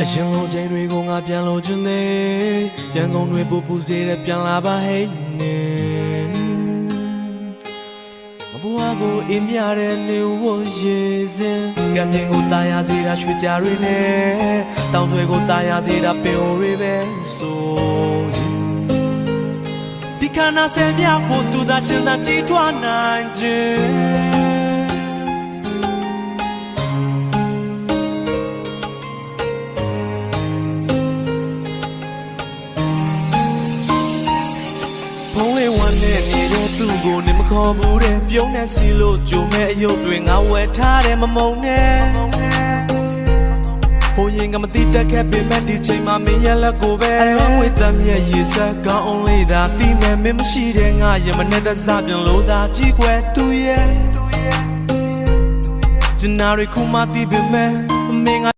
အရင်လိုချိန်တွေကိုငါပြန်လို့ချင်သေးရန်ကုန်တွေပူပူစေတဲ့ပြန်လာပါဟဲ့နေမဘွားကိုအင်းမြတဲ့နေဝရေစင်ကံမြင်ကိုတာယာစေတာရွှေကြတွေနဲ့တောင်ဆွေကိုတာယာစေတာပင်အိုတွေပဲဆိုဒီခန္ဓာဆယ်မြောက်ကိုသူသာရှင်သာကြည်ထွားနိုင်ခြင်းဖုံးလေးဝမ်းနဲ့နေတဲ့သူ့ကိုနေမခေါ်ဘူးတဲ့ပြုံးနဲ့စီလို့ကြုံမဲ့အယုတ်တွေငါဝယ်ထားတယ်မမုံနဲ့ဟိုရင်ကမတိတက်ခဲ့ပေမဲ့ဒီချိန်မှာမင်းရဲ့လက်ကိုပဲအလုံးဝေးတမ်းရဲ့ရေစက်ကောင်းအောင်လေးသာတီးမဲ့မင်းမရှိတဲ့ငါရင်မနဲ့တစားပြန်လို့သာကြည့်ွယ်သူရဲ့ဒီနာရီခုမှတီးပေမဲ့မင်းငါ